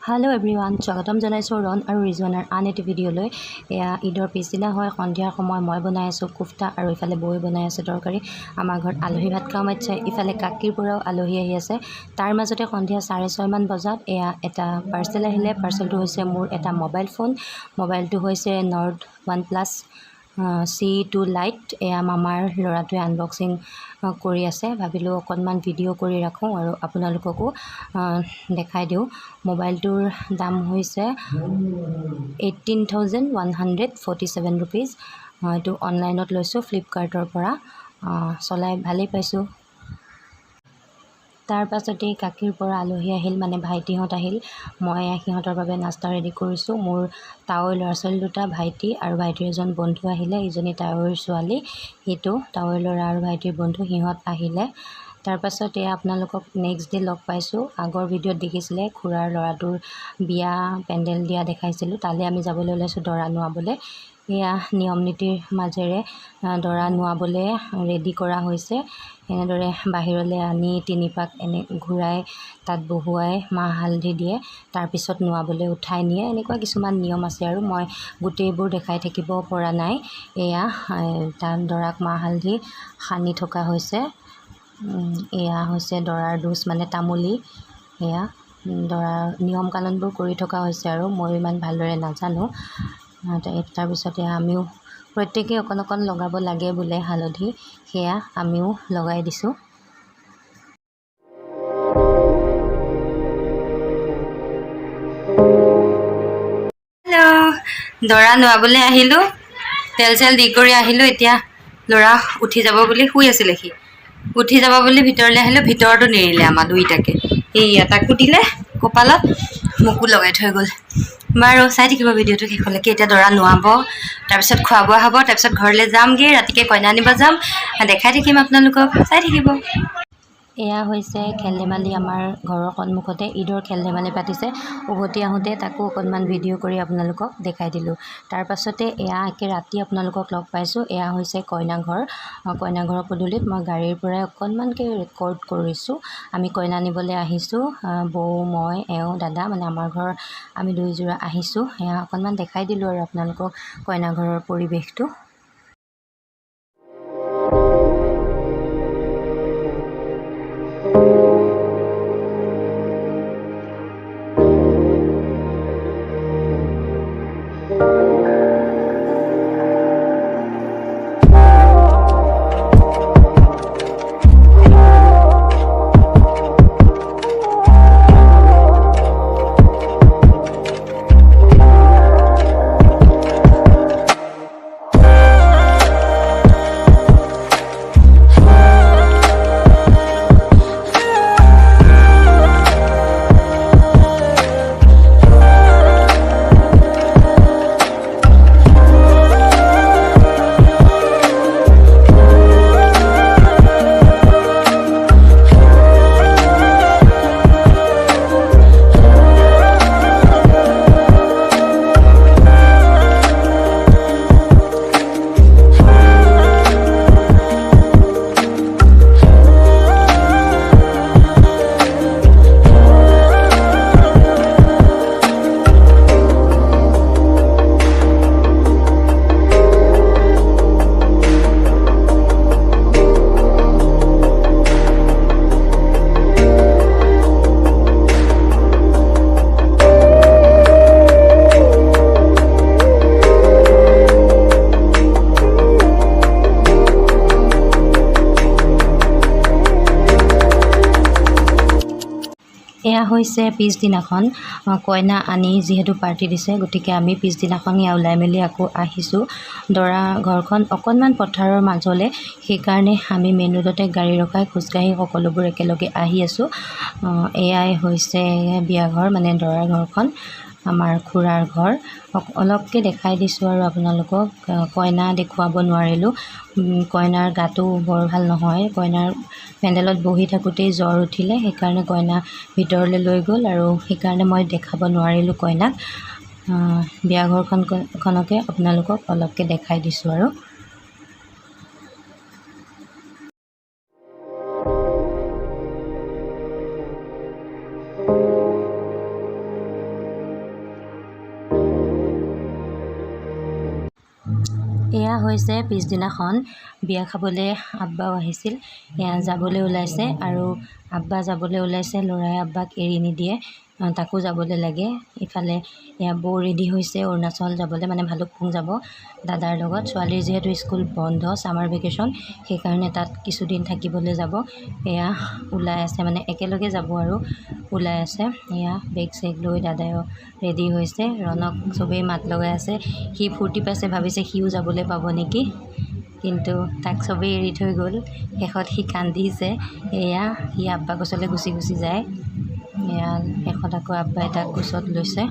Hello everyone, স্বাগতম জনাইছো ৰন আৰু ৰিজৱানাৰ আন এটি ভিডিঅ'লৈ। এয়া ঈদৰ পিছদিনা হয়, সন্ধিয়াৰ সময় মই বনাই আছোঁ কুফতা আৰু ইফালে বৈ বনাই আছে তৰকাৰী। আমাৰ ঘৰত আলহী ভাত খাওঁ মাতিছে, ইফালে কাকিৰ পৰাও আলহী আহি আছে। তাৰ মাজতে সন্ধিয়া 6:30 মান বজাত এয়া এটা পাৰ্চেল আহিলে। পাৰ্চেলটো হৈছে মোৰ এটা মোবাইল ফোন। মোবাইলটো হৈছে নৰ্ড OnePlus C2 লাইট। এয়া মামাৰ ল'ৰাটোৱে আনবক্সিং কৰি আছে। ভাবিলোঁ অকণমান ভিডিঅ' কৰি ৰাখোঁ আৰু আপোনালোককো দেখাই দিওঁ। মোবাইলটোৰ দাম হৈছে 18,147 ৰুপিজ। এইটো অনলাইনত লৈছোঁ ফ্লিপকাৰ্টৰ পৰা। চলাই ভালেই পাইছোঁ। তাৰ পাছতেই কাকিৰ পৰা আলহী আহিল, মানে ভাইটিহঁত আহিল। মই সিহঁতৰ বাবে নাস্তা ৰেডি কৰিছোঁ। মোৰ তাৱৈৰ ল'ৰা ছোৱালী দুটা, ভাইটি আৰু ভাইটিৰ এজন বন্ধু আহিলে। ইজনী তাৱৈৰ ছোৱালী, সিটো তাৱৈৰ ল'ৰা আৰু ভাইটিৰ বন্ধু, সিহঁত আহিলে। তাৰপাছত এয়া আপোনালোকক নেক্সট ডে লগ পাইছোঁ। আগৰ ভিডিঅ'ত দেখিছিলে খুৰাৰ ল'ৰাটোৰ বিয়া পেণ্ডেল দিয়া দেখাইছিলোঁ। তালৈ আমি যাবলৈ ওলাইছোঁ দৰা নোৱাবলৈ। এয়া নিয়ম নীতিৰ মাজেৰে দৰা নোৱাবলৈ ৰেডি কৰা হৈছে। এনেদৰে বাহিৰলৈ আনি 3 পাক এনে ঘূৰাই তাত বহুৱাই মাহ হালধি দিয়ে, তাৰপিছত নোৱাবলৈ উঠাই নিয়ে। এনেকুৱা কিছুমান নিয়ম আছে আৰু মই গোটেইবোৰ দেখাই থাকিব পৰা নাই। এয়া তাত দৰাক মাহ হালধি সানি থকা হৈছে। এয়া হৈছে দৰাৰ ডোজ, মানে তামুলী। এয়া দৰাৰ নিয়ম কানুনবোৰ কৰি থকা হৈছে আৰু মই ইমান ভালদৰে নাজানো। তাৰপিছতে আমিও প্ৰত্যেকেই অকণ অকণ লগাব লাগে বোলে হালধি, সেয়া আমিও লগাই দিছোঁ। হেল্ল', দৰা নোৱাবলৈ আহিলোঁ। তেল চেল দি কৰি আহিলোঁ। এতিয়া ল'ৰা উঠি যাব বুলি, শুই আছিলে সি, উঠি যাব বুলি ভিতৰলৈ আহিলোঁ। ভিতৰতো নেৰিলে আমাৰ দুইটাকে। এইয়া তাকো দিলে কপালত, মোকো লগাই থৈ গ'ল। বাৰু চাই থাকিব ভিডিঅ'টো শেষলৈকে। এতিয়া দৰা নোৱাব, তাৰপিছত খোৱা বোৱা হ'ব, তাৰপিছত ঘৰলৈ যামগৈ। ৰাতিকৈ কইনা আনিব যাম, দেখাই থাকিম আপোনালোকক, চাই থাকিব। এয়া হৈছে খেল ধেমালি। আমাৰ ঘৰৰ সন্মুখতে ঈদৰ খেল ধেমালি পাতিছে। উভতি আহোঁতে তাকো অকণমান ভিডিঅ' কৰি আপোনালোকক দেখাই দিলোঁ। তাৰপাছতে এয়া একে ৰাতি আপোনালোকক লগ পাইছোঁ। এয়া হৈছে কইনাঘৰ। কইনাঘৰৰ পদূলিত মই গাড়ীৰ পৰাই অকণমানকৈ ৰেকৰ্ড কৰিছোঁ। আমি কইনা আনিবলৈ আহিছোঁ, বৌ, মই, এওঁ, দাদা, মানে আমাৰ ঘৰৰ আমি দুইযোৰা আহিছোঁ। এয়া অকণমান দেখাই দিলোঁ আৰু আপোনালোকক কইনাঘৰৰ পৰিৱেশটো। এয়া হৈছে পিছদিনাখন। কইনা আনি যিহেতু পাৰ্টি দিছে, গতিকে আমি পিছদিনাখন এয়া ওলাই মেলি আকৌ আহিছোঁ। দৰা ঘৰখন অকণমান পথাৰৰ মাজলৈ, সেইকাৰণে আমি মেইন ৰোডতে গাড়ী ৰখাই খোজকাঢ়ি সকলোবোৰ একেলগে আহি আছোঁ। এয়াই হৈছে বিয়াঘৰ, মানে দৰাৰ ঘৰখন, আমাৰ খুৰাৰ ঘৰ। অলপকৈ দেখাই দিছোঁ আৰু আপোনালোকক। কইনা দেখুৱাব নোৱাৰিলোঁ, কইনাৰ গাটো বৰ ভাল নহয়। কইনাৰ পেণ্ডেলত বহি থাকোঁতেই জ্বৰ উঠিলে, সেইকাৰণে কইনা ভিতৰলৈ লৈ গ'ল আৰু সেইকাৰণে মই দেখাব নোৱাৰিলোঁ কইনাক। বিয়াঘৰখনকে আপোনালোকক অলপকৈ দেখাই দিছোঁ আৰু। এয়া হৈছে পিছদিনাখন বিয়া খাবলৈ আব্বাও আহিছিল। এয়া যাবলৈ ওলাইছে আৰু আব্বা যাবলৈ ওলাইছে, ল'ৰাই আব্বাক এৰি নিদিয়ে, তাকো যাবলৈ লাগে। ইফালে এয়া বৌ ৰেডি হৈছে অৰুণাচল যাবলৈ, মানে ভালুকপুং যাব দাদাৰ লগত। ছোৱালীৰ যিহেতু স্কুল বন্ধ, ছামাৰ ভেকেশ্যন, সেইকাৰণে তাত কিছুদিন থাকিবলৈ যাব। এয়া ওলাই আছে, মানে একেলগে যাব আৰু ওলাই আছে। এয়া বেগ চেগ লৈ দাদাও ৰেডি হৈছে। ৰণক চবেই মাত লগাই আছে, সি ফূৰ্তি পাইছে, ভাবিছে সিও যাবলৈ পাব নেকি, কিন্তু তাক চবেই এৰি থৈ গ'ল। শেষত সি কান্দিছে। এয়া সি আব্বাক ওচৰলৈ গুচি যায়। এয়া শেষত আকৌ আব্বাই তাক কোচত লৈছে।